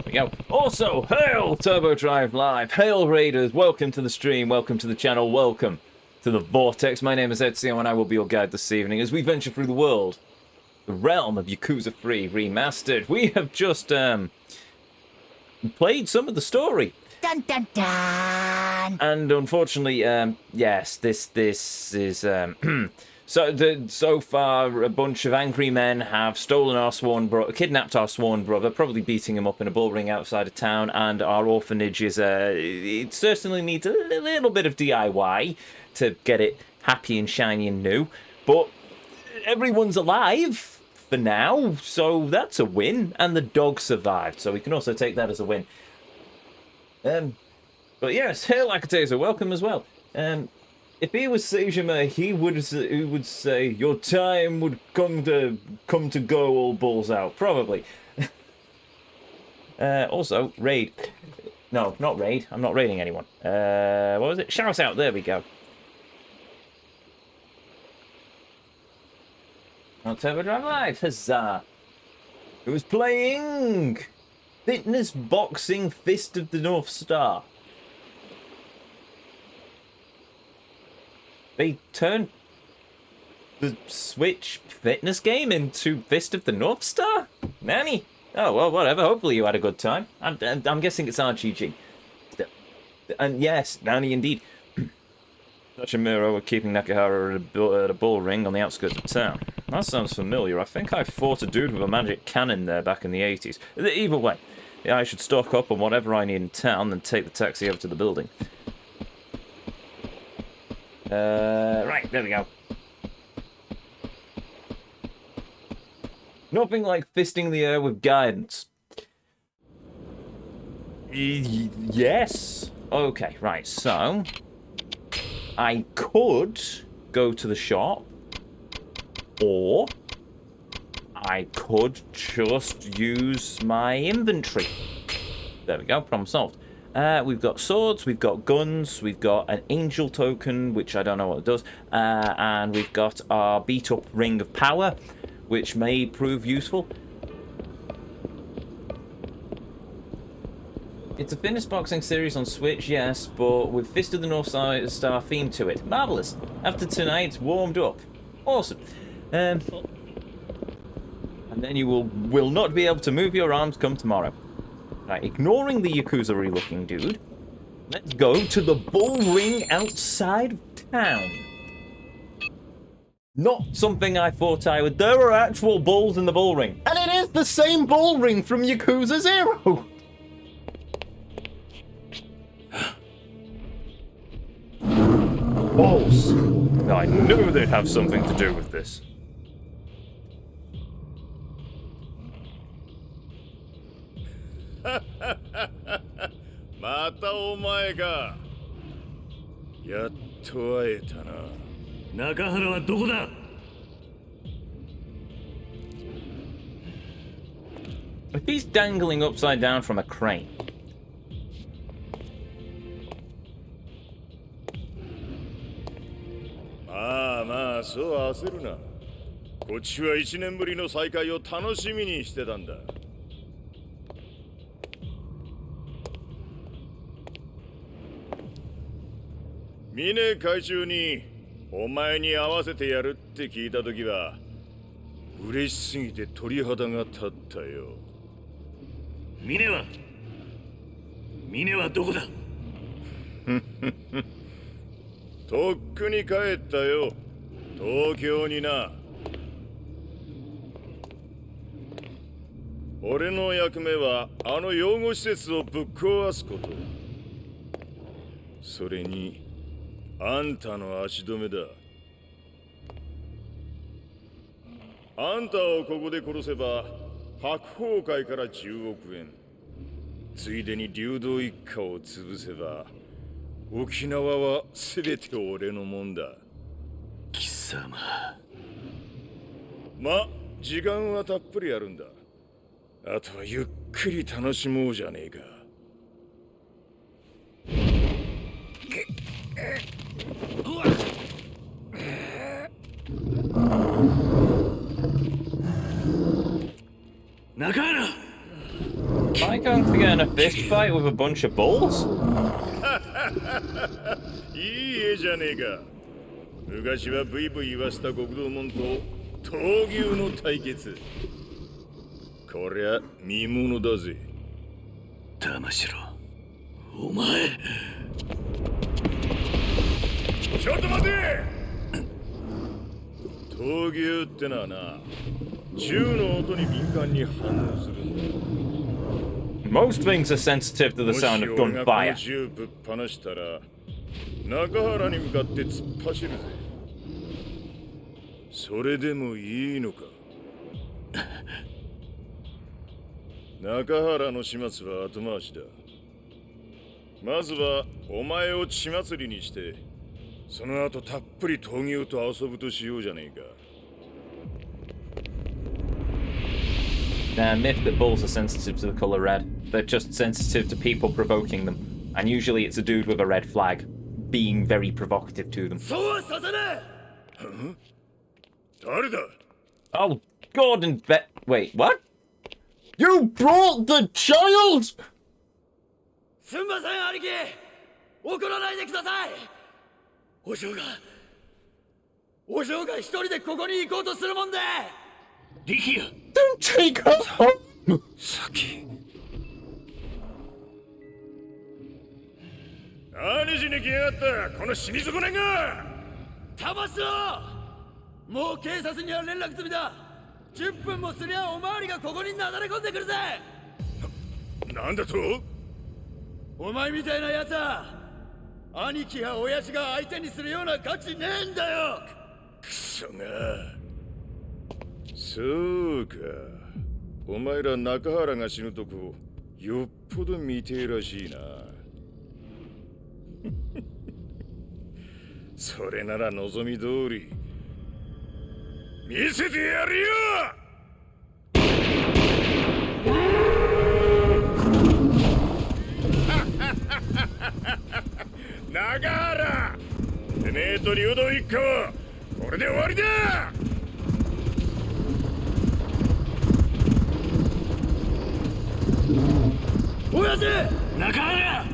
we go. Also, hail Turbo Drive Live, hail Raiders, welcome to the stream, welcome to the channel, welcome to the Vortex. My name is Ezio and I will be your guide this evening as we venture through the world, the realm of Yakuza 3 Remastered. We have just played some of the story. Dun dun dun! And unfortunately, yes, this is so far a bunch of angry men have stolen our kidnapped our sworn brother, probably beating him up in a bull ring outside of town, and our orphanage is it certainly needs a little bit of DIY to get it happy and shiny and new, but everyone's alive for now, so that's a win, and the dog survived, so we can also take that as a win. But yes, hail Yakuza, welcome as well. If he was Seijima, he would say your time would come to go, all balls out, probably. Also, raid. No, not raid. I'm not raiding anyone. What was it? Shout out. There we go. On Turbo Drive Live, huzzah! It was playing Fitness Boxing Fist of the North Star. They turned the Switch fitness game into Fist of the North Star? Nanny? Oh, well, whatever. Hopefully you had a good time. I'm guessing it's RGG. And yes, Nanny indeed. Sachimura were keeping Nakahara at a bull ring on the outskirts of town. That sounds familiar. I think I fought a dude with a magic cannon there back in the 80s. Either way, I should stock up on whatever I need in town, then take the taxi over to the building. Right, there we go. Nothing like fisting the air with guidance. Yes. Okay, right, so I could go to the shop, or I could just use my inventory. There we go, problem solved. We've got swords, we've got guns, we've got an angel token, which I don't know what it does, and we've got our beat-up ring of power, which may prove useful. It's a fitness boxing series on Switch, yes, but with Fist of the North Star theme to it. Marvellous. After tonight, it's warmed up. Awesome. And then you will not be able to move your arms come tomorrow. Right, ignoring the Yakuza-y looking dude, let's go to the bull ring outside of town. Not something I thought I would. There are actual bulls in the bull ring. And it is the same bull ring from Yakuza 0! Bulls! I knew they'd have something to do with this. Mata omae ga. Yatto aeta na. Nakahara wa doko da? If he's dangling upside down from a crane. Ma, so aseru na. Kochi wa 1年ぶりの再会を楽しみにしてたんだ。峰会長にお前に会わせてやるって聞いたときは嬉しすぎて鳥肌が立ったよ。峰はどこだ？とっくに帰ったよ。東京にな。俺の役目はあの養護施設をぶっ壊すこと。それにあんたの足止めだ。あんたをここで殺せば白鵬会から10億円、ついでに流動一家を潰せば沖縄は全て俺のもんだ。貴様。ま、時間はたっぷりあるんだ。あとはゆっくり楽しもうじゃねえか。中原 Am I going to get in a fist fight with a bunch of bulls? いい絵じゃねえか。昔はブイブイ言わした極道門と闘牛の対決。こりゃ見物だぜ。騙しろ。お前。ちょっと待て。闘牛ってのはな、銃の音に敏感に反応するんだ。Most things are sensitive to the sound of gunfire. もし俺がこの銃ぶっ放したら、中原に向かって突っ走るぜ。それでもいいのか。中原の始末は後回しだ。まずはお前を血祭りにして、その後たっぷり闘牛と遊ぶとしようじゃねえか。Myth that bulls are sensitive to the color red. They're just sensitive to people provoking them. And usually it's a dude with a red flag being very provocative to them. そうはさせねえ。誰だ? Oh, Gordon Wait, what? You brought the child?! すんません、兄貴。怒らないでください。お嬢が一人でここに行こうとするもんで。力也。Don't take her home! 先。何しに来やがった、この死に損ねが。騙しろ。もう警察には連絡済みだ。10分もすりゃおまわりがここになだれ込んでくるぜ。なんだと？お前みたいなやつは兄貴や親父が相手にするような価値ねえんだよ。クソが。そうか、お前ら中原が死ぬとこよっぽど見てえらしいな。それなら望み通り見せてやるよ。中原、てめえと竜道一家はこれで終わりだ。親父、中原。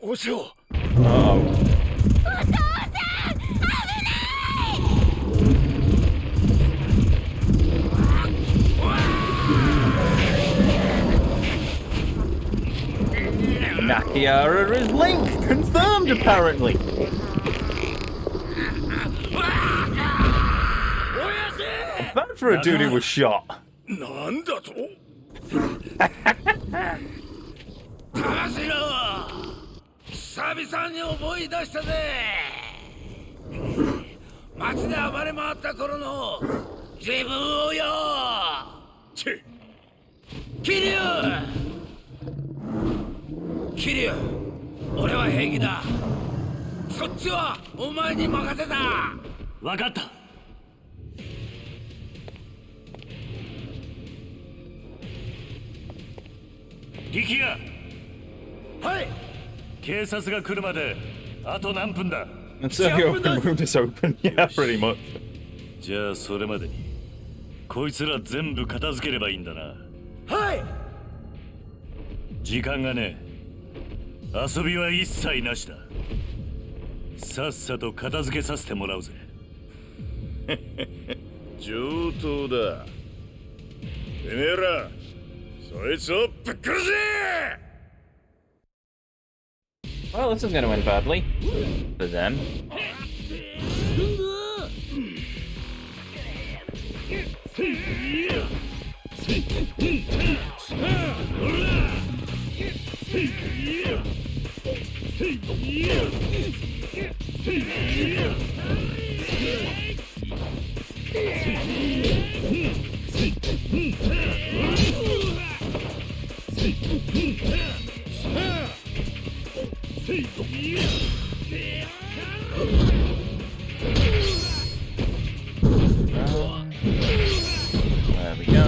お嬢。Nakiara is Link! Confirmed, apparently! Bad for a dude who was shot. なんだと？騙しろ。久々に思い出したぜ。街で暴れ回った頃の自分をよ。桐生、俺は平気だ。そっちはお前に任せた。分かった。力也。はい。警察が来るまであと何分だ。 And so the open wound is open. Yeah, pretty much. じゃあそれまでにこいつら全部片付ければいいんだな。はい。時間がねえ。遊びは一切なしだ。さっさと片付けさせてもらうぜ。上等だ。てめえら、そいつをぶっ殺せ！ Well, this is going to end badly. For them. There we go.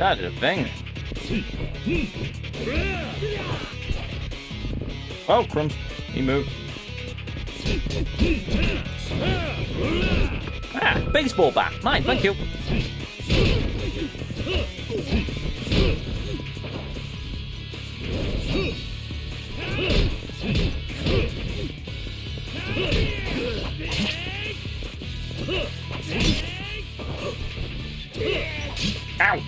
That is a thing. Oh, crumbs. He moved. Ah, baseball bat. Mine, thank you. Ow!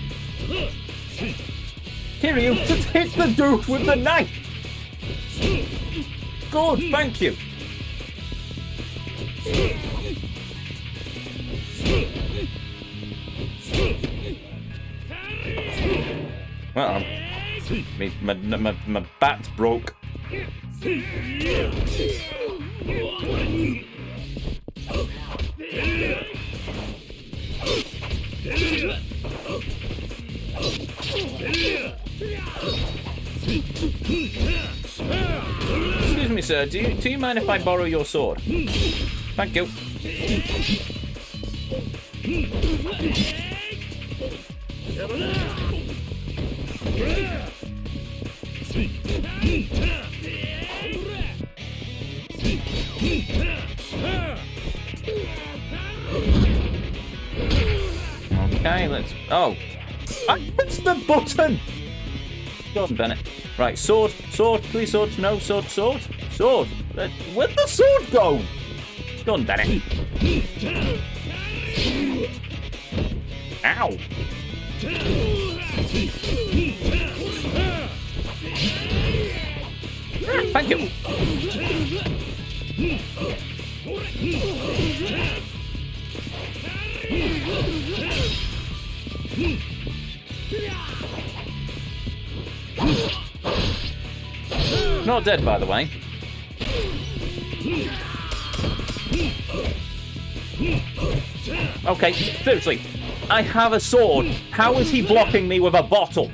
Kiryu, just hit the dude with the knife! Good, thank you. Well, my bat's broke. Excuse me, sir. Do you mind if I borrow your sword? Thank you. Okay, let's... Oh! I pressed the button! Go on, Bennett. Right, sword, sword, please, sword. No, sword, sword, sword. Where'd the sword go? Go on, Bennett. Ow! Thank you. Not dead, by the way. Okay, seriously. I have a sword. How is he blocking me with a bottle?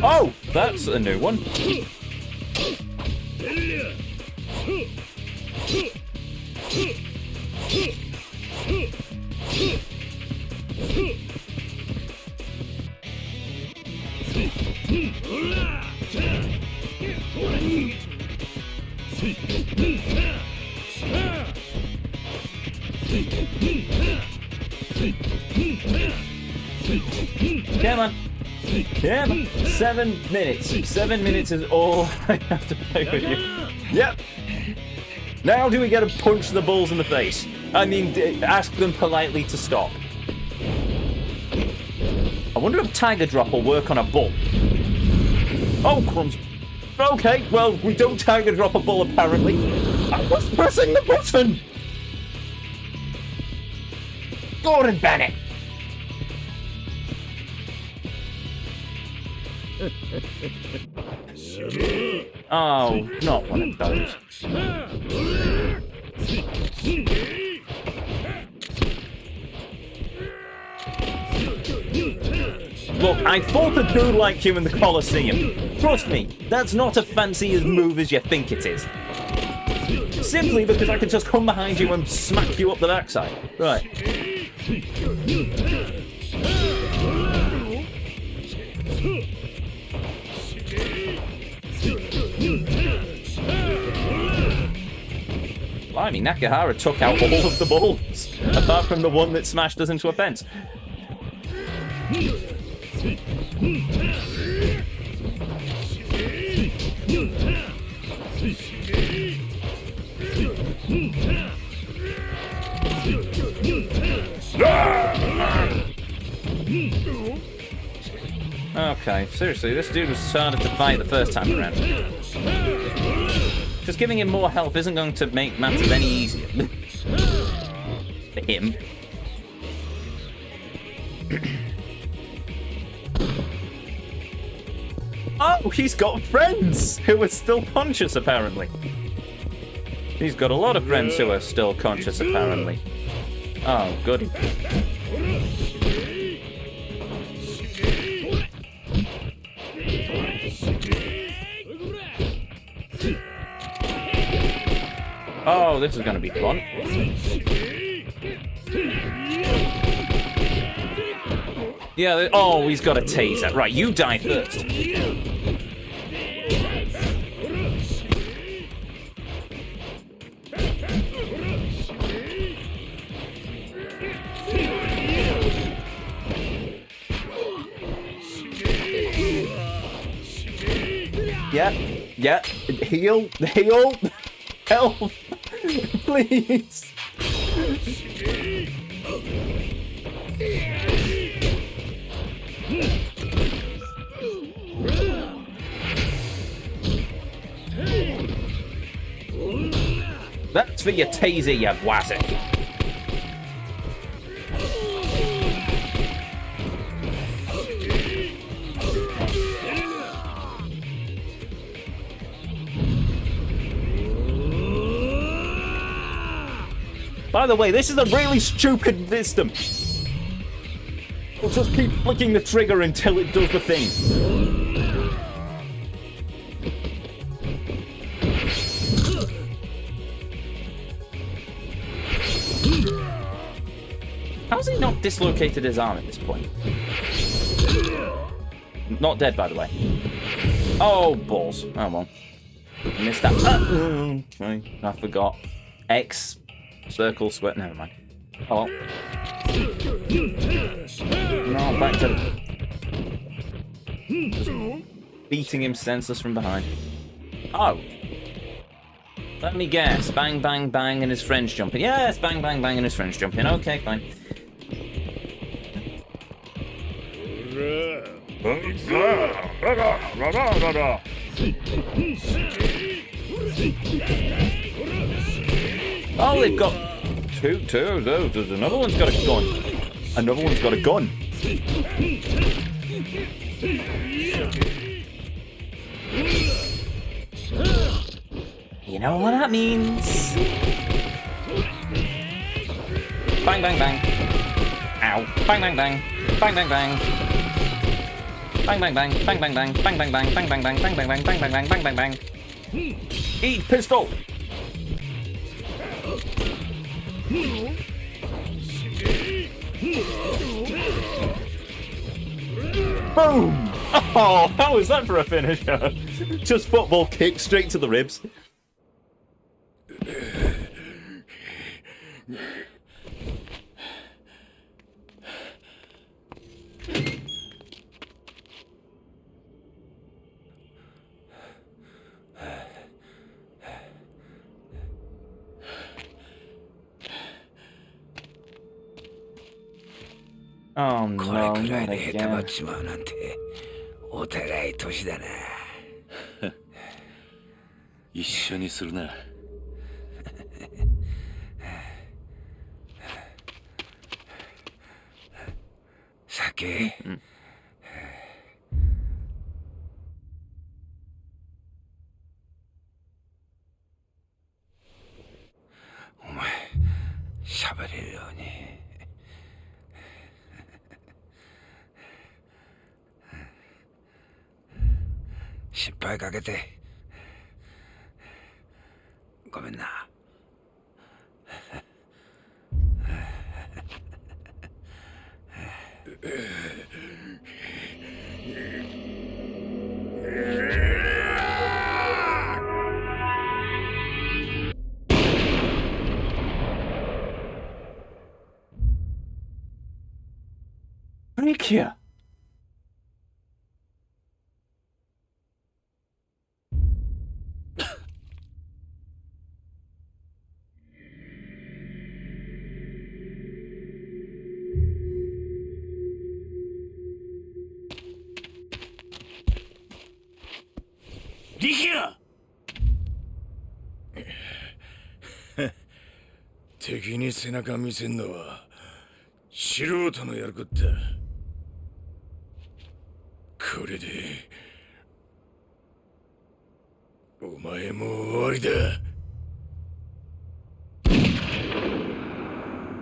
Oh, that's a new one. Come on. Come on. 7 minutes. 7 minutes is all I have to play with you. Yep. Now do we get to punch the bulls in the face? I mean, ask them politely to stop. I wonder if Tiger Drop will work on a bull. Oh, crumbs. Okay, well, we don't Tiger Drop a bull, apparently. I was pressing the button! Gordon Bennett! Oh, not one of those. Look, I fought a dude like you in the Colosseum. Trust me, that's not as fancy a move as you think it is. Simply because I can just come behind you and smack you up the backside. Right. Blimey, Nakahara took out all of the bulls, apart from the one that smashed us into a fence. Okay, seriously, this dude was harder to fight the first time around. Just giving him more health isn't going to make matters any easier. For him. Oh, he's got friends who are still conscious, apparently. He's got a lot of friends who are still conscious, apparently. Oh, goody. Oh, this is gonna be fun. Yeah, oh, he's got a taser. Right, you die first. Yeah, heal, help, please. That's for your taser, you wazzock. By the way, this is a really stupid system. We'll just keep flicking the trigger until it does the thing. How's he not dislocated his arm at this point? Not dead, by the way. Oh, balls. Oh, well. Missed that. Okay, I forgot. X. Circle, sweat, never mind. Oh. No, back to... Just beating him senseless from behind. Oh. Let me guess. Bang, bang, bang, and his friend's jumping. Yes, bang, bang, bang, and his friend's jumping. Okay, fine. Oh, they've got two. There's another one's got a gun. Another one's got a gun. You know what that means? Bang, bang, bang. Ow. Bang, bang, bang. Bang, bang, bang. Bang, bang, bang. Bang, bang, bang. Bang, bang, bang. Bang, bang, bang. Bang, bang, bang. Bang, bang, bang. Bang, bang, bang. Eat pistol. Boom! Oh, how was that for a finisher? Just football kick straight to the ribs. Oh no, not again. お互い年だな。一緒にするな。酒。お前、喋れるように。心配かけてごめんな。Break here. Here. 敵に背中見せんのは素人のやることだ。これでお前も終わりだ。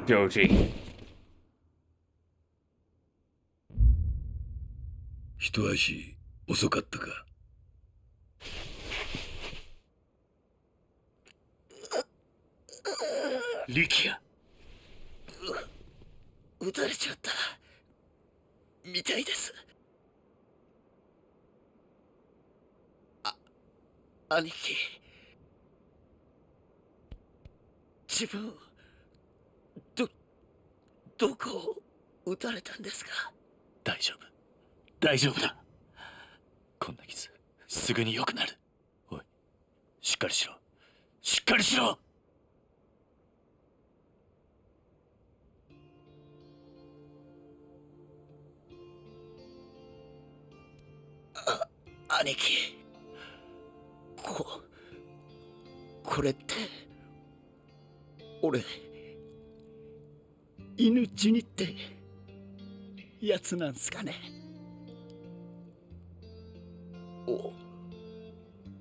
Joji. 一足遅かったか。力也。撃たれちゃったみたいです。兄貴、自分どこを撃たれたんですか？大丈夫。大丈夫だ。こんな傷すぐに良くなる。おい、しっかりしろ。しっかりしろ。兄貴、これって俺犬死にってやつなんすかね？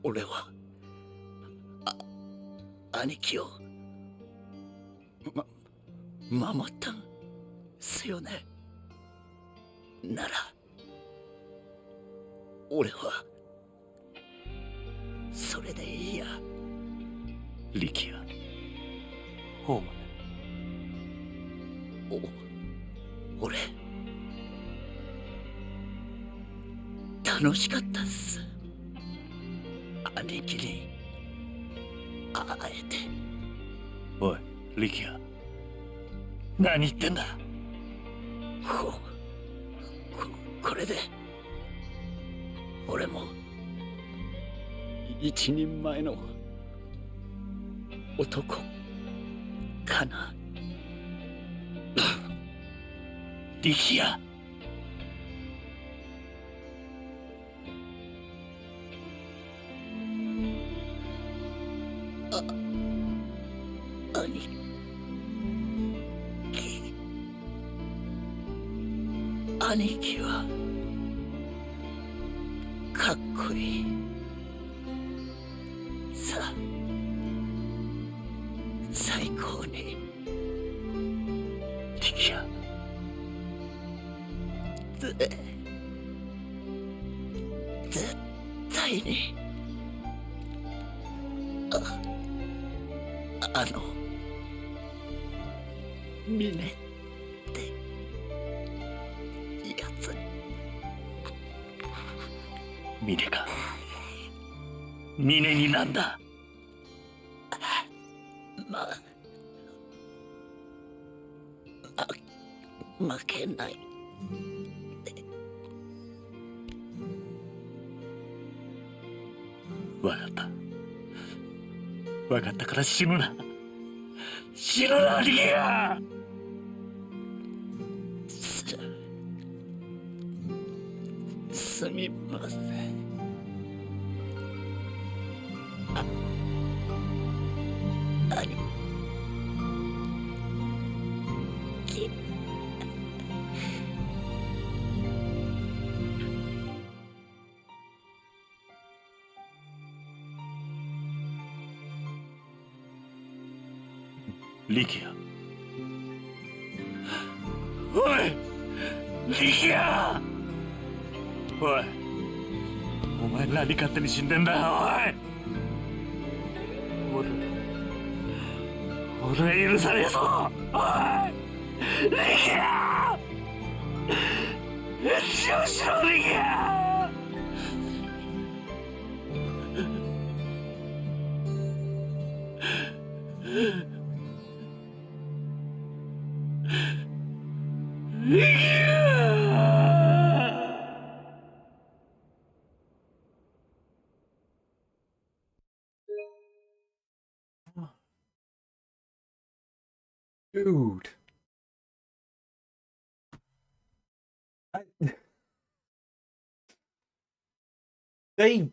俺は兄貴を守ったんすよね。なら俺はそれでいいや。力也、お前。俺楽しかったっす。兄貴に会えて。おい、力也、何言ってんだ。これで俺も一人前の男かな。力也。兄貴はかっこいいさ。最高に。力也。絶対にあの峰ってやつに。峰か。峰になんだ。負けない。わかった。わかったから死ぬな。死ぬな、力也。すみません。兄貴。力也。おい、力也。おい、お前何勝手に死んでんだよ。おい、俺許さねえぞ。おい、力也。返事をしろ、力也。Dude. They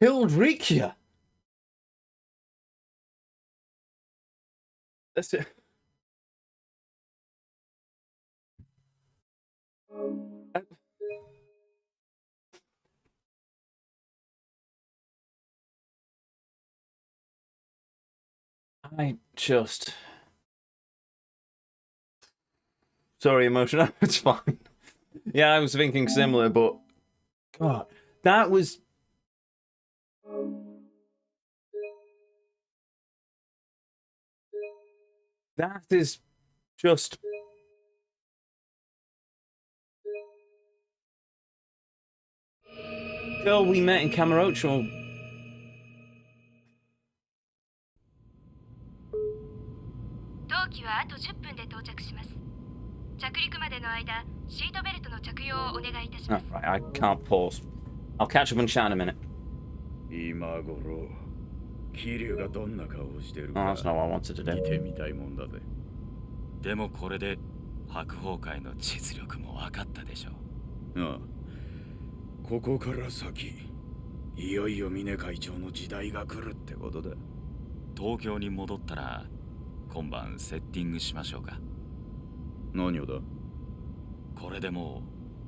killed Rikia. That's it. I just Sorry, emotional. It's fine. Yeah, I was thinking similar, but God, that was. That is just. Girl we met in Kamurocho. Oh, right, I can't pause. I'll catch up and chat in a minute. 今頃桐生がどんな顔をしてる Oh, か that's not what I wanted to 見 do. てみたいもんだぜ。でもこれで白鵬会の実力も分かったでしょ。ああ、ここから先いよいよ峰会長の時代が来るってことだ。東京に戻ったら今晩セッティングしましょうか。何をだ。これでも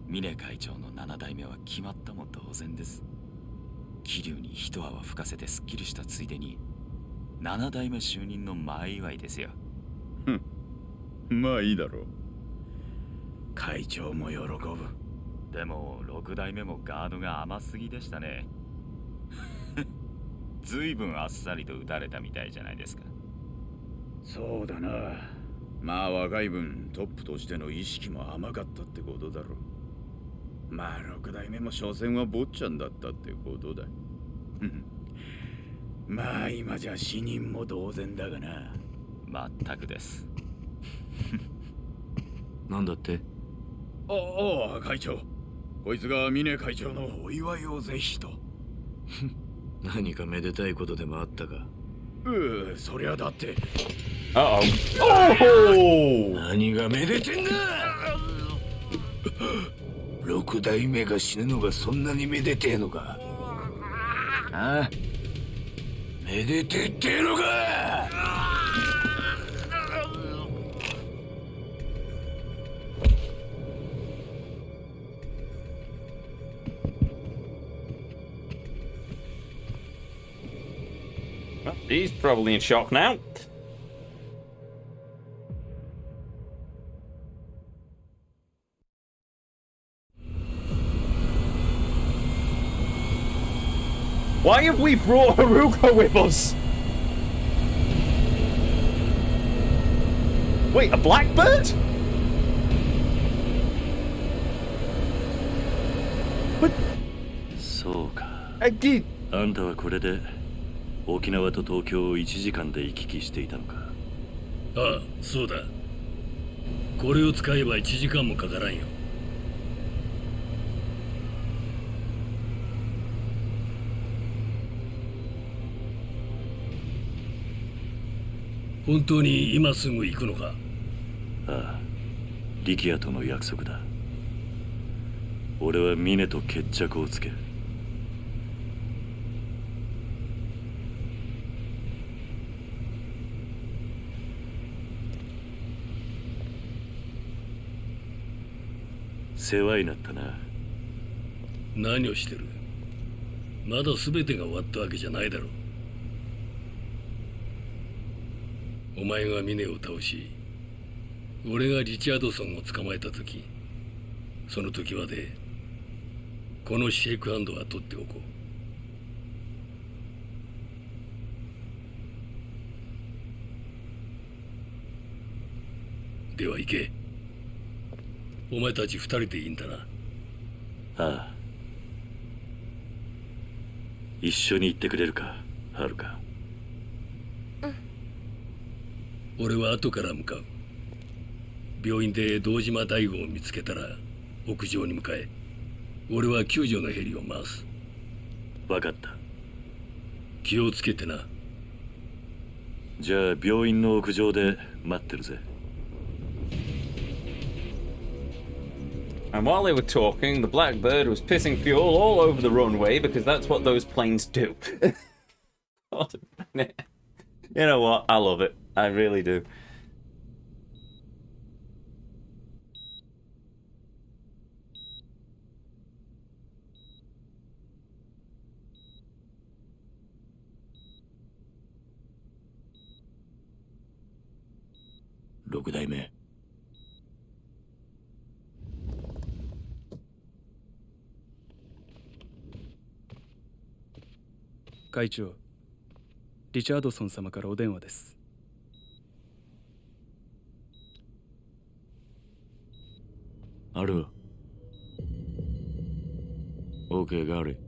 う峰会長の7代目は決まったも同然です。桐生に一泡吹かせてスッキリしたついでに7代目就任の前祝いですよ。ふん、まあいいだろう。会長も喜ぶ。でも6代目もガードが甘すぎでしたね。ずいぶんあっさりと打たれたみたいじゃないですか。そうだな。まあ若い分トップとしての意識も甘かったってことだろう。まあ6代目も所詮は坊ちゃんだったってことだ。まあ今じゃ死人も同然だがな。全くです。なんだって。ああ、会長。こいつが峰会長のお祝いをぜひと。何かめでたいことでもあったか。そりゃだって。Uh oh. 何がめでてんだ。6代目が死ぬのがそんなにめでてえのか。ああ、めでてってえのか。Well, he's probably in shock now. Why have we brought Haruka with us? Wait, a blackbird? What? そうか。I did. あんたはこれで沖縄と東京を1時間で行き来していたのか。ああ、そうだ。これを使えば1時間もかからんよ。本当に今すぐ行くのか。ああ、力也との約束だ。俺は峰と決着をつける。世話になったな。何をしてる。まだ全てが終わったわけじゃないだろう。お前が峰を倒し、俺がリチャードソンを捕まえた時、その時までこのシェイクハンドは取っておこう。では行け。お前たち2人でいいんだな。ああ、一緒に行ってくれるか、はるか。俺は後から向かう。病院で堂島大吾を見つけたら屋上に向かえ。俺は救助のヘリを回す。分かった。気をつけてな。じゃあ病院の屋上で待ってるぜ。And while they were talking, the Blackbird was pissing fuel all over the runway because that's what those planes do. God, you know what? I love it. I really do. Six 代目。会長、リチャードソン様からお電話です。Hello. Okay, got it.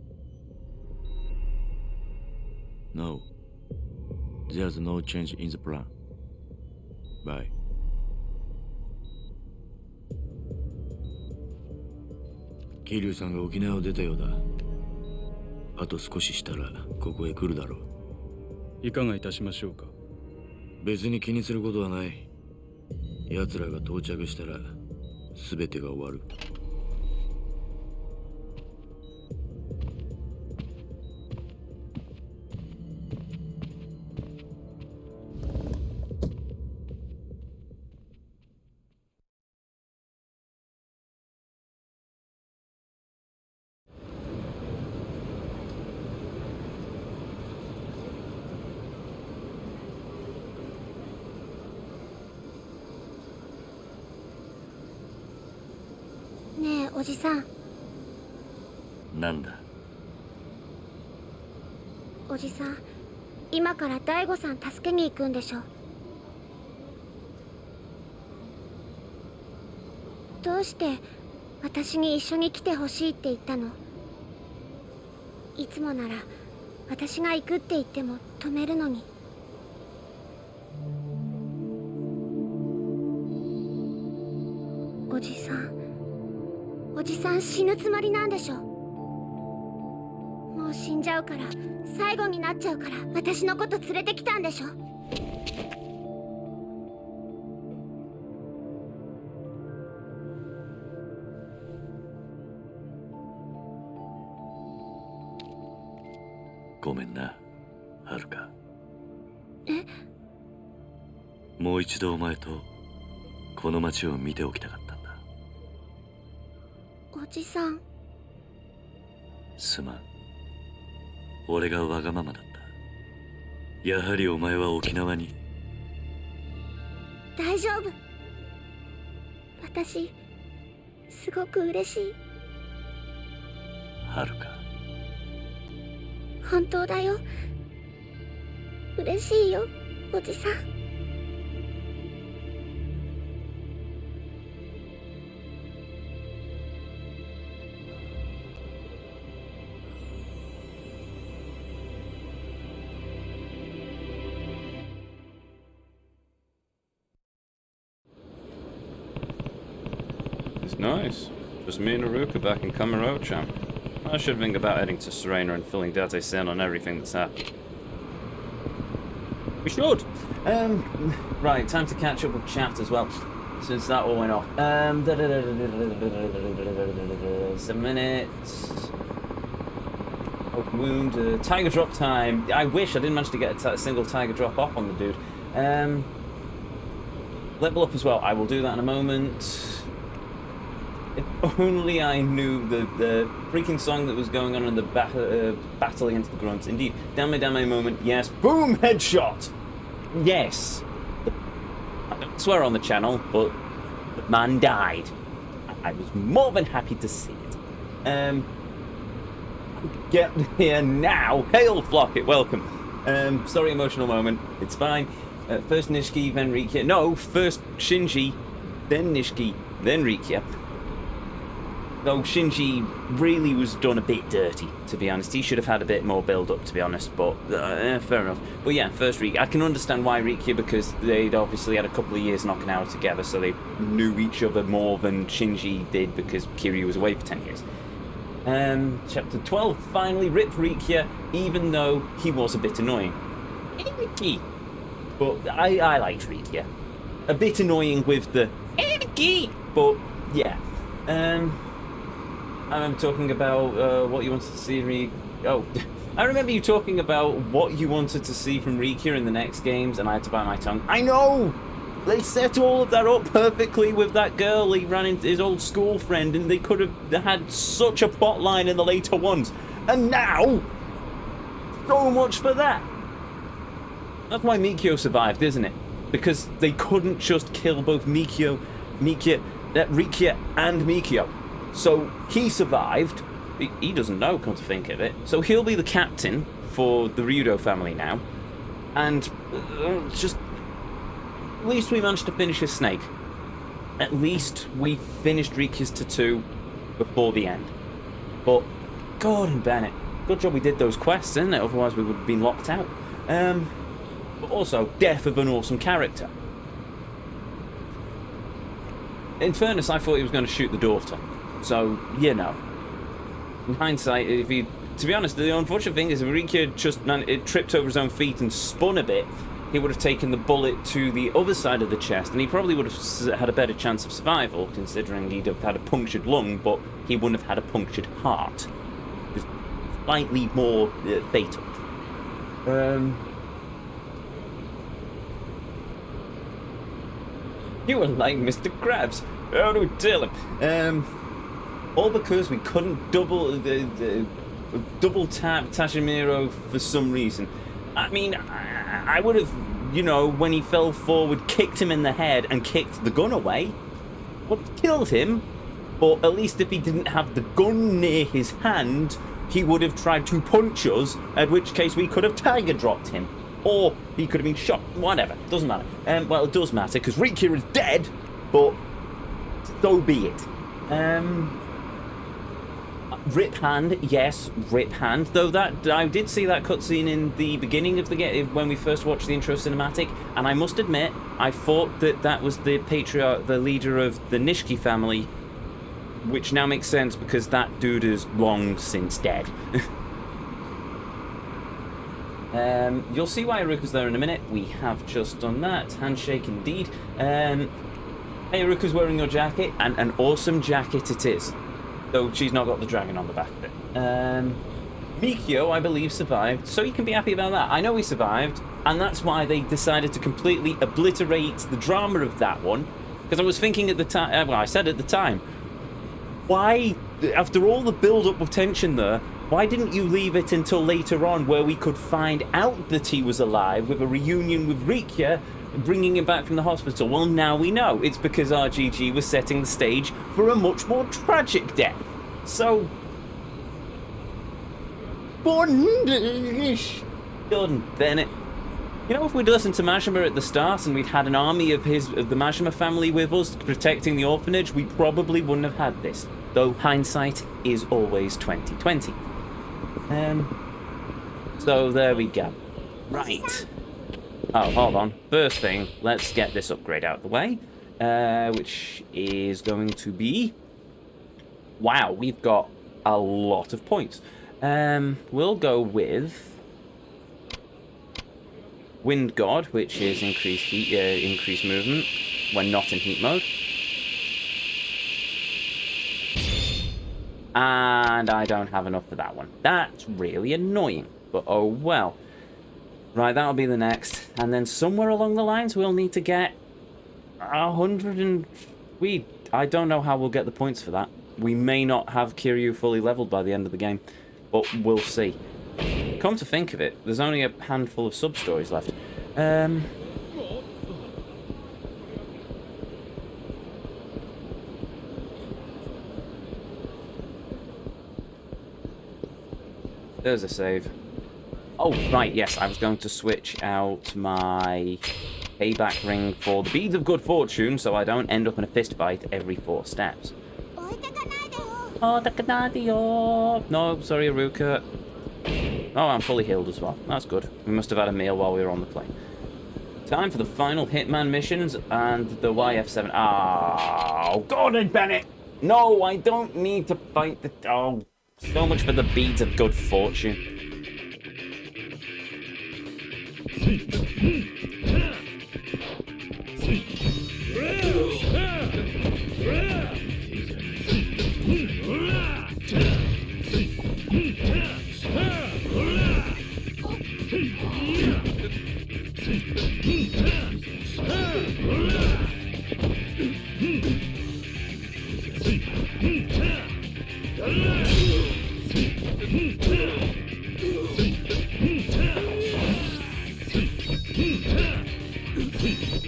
No, there's no change in the plan. Bye. 桐生さんが沖縄を出たようだ。あと少ししたらここへ来るだろう。いかがいたしましょうか。別に気にすることはない。奴らが到着したら全てが終わる。ねえおじさん。なんだ。おじさん、今から大悟さん助けに行くんでしょ。どうして私に一緒に来てほしいって言ったの？いつもなら私が行くって言っても止めるのに。おじさん、おじさん死ぬつもりなんでしょ。もう死んじゃうから、最後になっちゃうから私のこと連れてきたんでしょ。ごめんな、はるか。え？もう一度お前とこの街を見ておきたかったんだ。おじさん。すまん。俺がわがままだった。やはりお前は沖縄に。大丈夫。私すごく嬉しい。はるか。本当だよ。嬉しいよ、おじさん。It's nice. Just me and Aruka back in Kamurocho. I should think about heading to Serena and filling Date Sen on everything that's happened. We should. Right, time to catch up with chat as well, since that all went off. 7 minutes. Open wound. Tiger drop time. I wish I didn't manage to get a single tiger drop off on the dude. Level up as well. I will do that in a moment. If only I knew the freaking song that was going on in the battle against the grunts. Indeed. Dame dame moment. Yes. Boom! Headshot! Yes. I don't swear on the channel, but the man died. I was more than happy to see it. Get here now. Hail Flocket, welcome. Sorry, emotional moment. It's fine. First Nishiki, then Rikia. No, first Shinji, then Nishiki, then Rikia. Though Shinji really was done a bit dirty, to be honest. He should have had a bit more build-up, to be honest, but fair enough. But yeah, first Rikia. I can understand why Rikia, because they'd obviously had a couple of years knocking out together, so they knew each other more than Shinji did, because Kiryu was away for 10 years. Chapter 12, finally, Rip Rikia, even though he was a bit annoying. Ricky. But I liked Rikia. A bit annoying with the Ricky, but yeah. I remember talking about what you wanted to see in I remember you talking about what you wanted to see from Rikia in the next games, and I had to bite my tongue. I know! They set all of that up perfectly with that girl he ran into, his old school friend, and they could have had such a plot line in the later ones. And now, so much for that. That's why Mikio survived, isn't it? Because they couldn't just kill both Rikia and Mikio. So he survived. He doesn't know, come to think of it. So he'll be the captain for the Ryudo family now. And just... At least we managed to finish his snake. At least we finished Riku's tattoo before the end. But, Gordon Bennett, good job we did those quests, isn't it? Otherwise we would have been locked out. But also, death of an awesome character. In fairness, I thought he was going to shoot the daughter. So, you know. In hindsight, to be honest, the unfortunate thing is if Riku just tripped over his own feet and spun a bit, he would have taken the bullet to the other side of the chest, and he probably would have had a better chance of survival, considering he'd have had a punctured lung, but he wouldn't have had a punctured heart. It's slightly more fatal. You were like Mr. Krabs. How do we tell him? All because we couldn't double tap Tashimiro for some reason. I mean, I would have, you know, when he fell forward, kicked him in the head and kicked the gun away. Would have killed him, but at least if he didn't have the gun near his hand, he would have tried to punch us, at which case we could have tiger dropped him. Or he could have been shot. Whatever. Doesn't matter. Well, it does matter, because Riku is dead, but so be it. Rip hand, yes, rip hand. Though that I did see that cutscene in the beginning of the game when we first watched the intro cinematic, and I must admit, I thought that was the patriarch, the leader of the Nishiki family, which now makes sense because that dude is long since dead. You'll see why Iruka's there in a minute. We have just done that. Handshake indeed. Hey, Iruka's wearing your jacket, and an awesome jacket it is. Though she's not got the dragon on the back of it. Mikio, I believe, survived, so you can be happy about that. I know he survived, and that's why they decided to completely obliterate the drama of that one. Because I was thinking at the time, well, I said at the time, why, after all the build-up of tension there, why didn't you leave it until later on where we could find out that he was alive with a reunion with Rikia, bringing him back from the hospital? Well, now we know. It's because RGG was setting the stage for a much more tragic death. So... Gordon Bennett. You know, if we'd listened to Majima at the start and we'd had an army of the Majima family with us protecting the orphanage, we probably wouldn't have had this. Though hindsight is always 20/20. So there we go. Right. Oh, hold on. First thing, let's get this upgrade out of the way. Which is going to be... Wow, we've got a lot of points. We'll go with... Wind God, which is increased heat, increased movement when not in heat mode. And I don't have enough for that one. That's really annoying, but oh well. Right, that'll be the next. And then somewhere along the lines, we'll need to get 100 and... I don't know how we'll get the points for that. We may not have Kiryu fully leveled by the end of the game, but we'll see. Come to think of it, there's only a handful of sub-stories left. There's a save. Oh, right, yes, I was going to switch out my payback ring for the Beads of Good Fortune so I don't end up in a fist fight every 4 steps. No, sorry, Iruka. Oh, I'm fully healed as well. That's good. We must have had a meal while we were on the plane. Time for the final Hitman missions and the YF7. Oh, Gordon Bennett! No, I don't need to fight the... Oh, so much for the Beads of Good Fortune.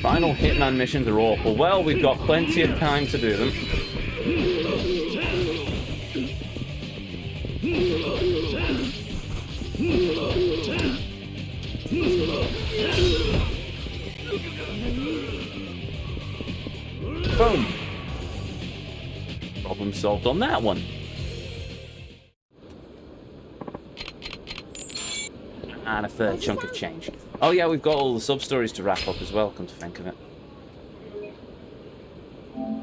Final Hitman missions are awful. Well, we've got plenty of time to do them. solved on that one. And a third chunk of change. Oh yeah, we've got all the sub-stories to wrap up as well, come to think of it.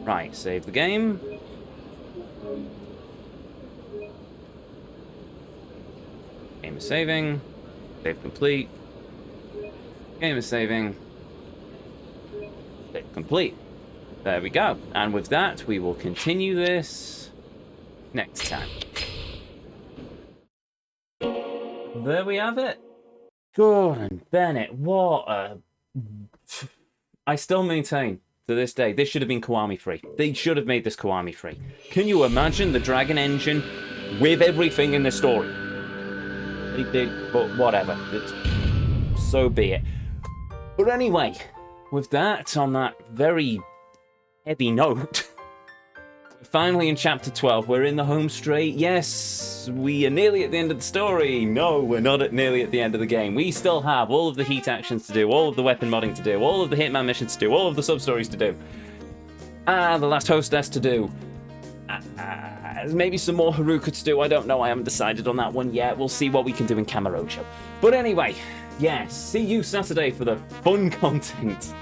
Right, save the game. Game is saving. Save complete. Game is saving. Save complete. There we go. And with that, we will continue this next time. There we have it. Gordon Bennett, what a... I still maintain, to this day, this should have been Kiwami free. They should have made this Kiwami free. Can you imagine the Dragon Engine with everything in the story? They did, but whatever. So be it. But anyway, with that, on that very heavy note, finally in chapter 12, we're in the home straight. Yes, we are nearly at the end of the story. No, we're not nearly at the end of the game. We still have all of the heat actions to do, all of the weapon modding to do, all of the Hitman missions to do, all of the sub-stories to do. The last hostess to do. Maybe some more Haruka to do. I don't know. I haven't decided on that one yet. We'll see what we can do in Kamurocho. But anyway, yes, see you Saturday for the fun content.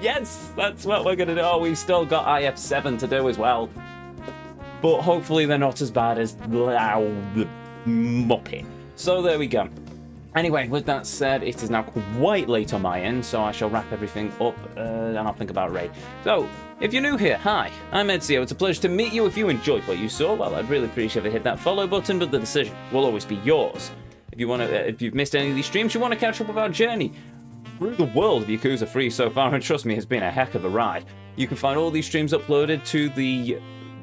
Yes, that's what we're going to do. Oh, we've still got IF7 to do as well. But hopefully they're not as bad as the Muppet. So there we go. Anyway, with that said, it is now quite late on my end, so I shall wrap everything up and I'll think about Ray. So, if you're new here, hi, I'm Ezio. It's a pleasure to meet you. If you enjoyed what you saw, well, I'd really appreciate if you hit that follow button, but the decision will always be yours. If you've missed any of these streams, you want to catch up with our journey through the world of Yakuza 3 so far, and trust me, it's been a heck of a ride. You can find all these streams uploaded to the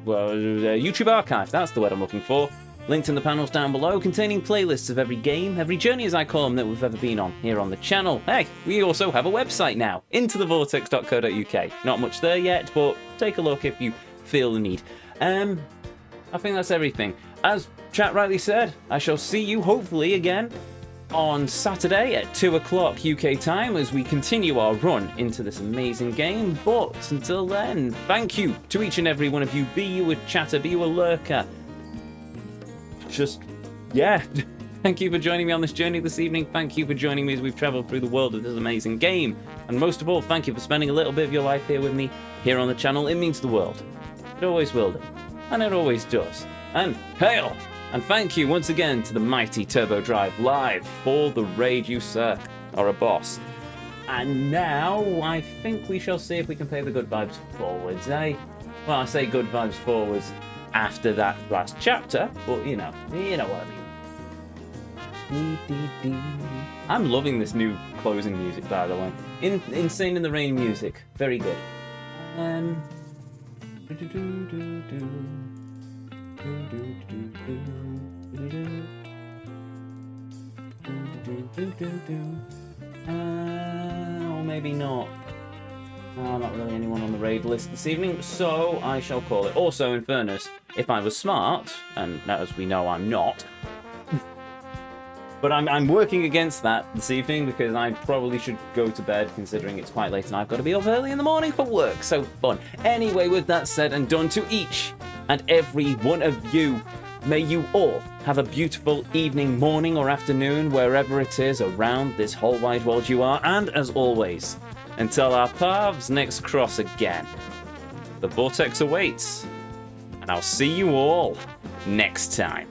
YouTube archive, that's the word I'm looking for. Linked in the panels down below, containing playlists of every game, every journey as I call them, that we've ever been on here on the channel. Hey, we also have a website now, intothevortex.co.uk. Not much there yet, but take a look if you feel the need. I think that's everything. As chat rightly said, I shall see you hopefully again on Saturday at 2 o'clock UK time as we continue our run into this amazing game. But until then, thank you to each and every one of you, be you a chatter, be you a lurker. Just, yeah, thank you for joining me on this journey this evening. Thank you for joining me as we've traveled through the world of this amazing game. And most of all, thank you for spending a little bit of your life here with me, here on the channel. It means the world. It always will do. And it always does. And hail! And thank you once again to the mighty Turbo Drive Live for the raid. You, sir, are a boss. And now, I think we shall see if we can play the good vibes forwards, eh? Well, I say good vibes forwards after that last chapter, but you know what I mean. I'm loving this new closing music, by the way. Insane in the Rain music, very good. Or maybe not. Not really anyone on the raid list this evening, so I shall call it. Also, in fairness, if I was smart, and as we know I'm not, but I'm working against that this evening because I probably should go to bed considering it's quite late and I've got to be up early in the morning for work, so fun. Anyway, with that said and done, to each and every one of you, may you all have a beautiful evening, morning or afternoon, wherever it is around this whole wide world you are, and as always, until our paths next cross again, the Vortex awaits, and I'll see you all next time.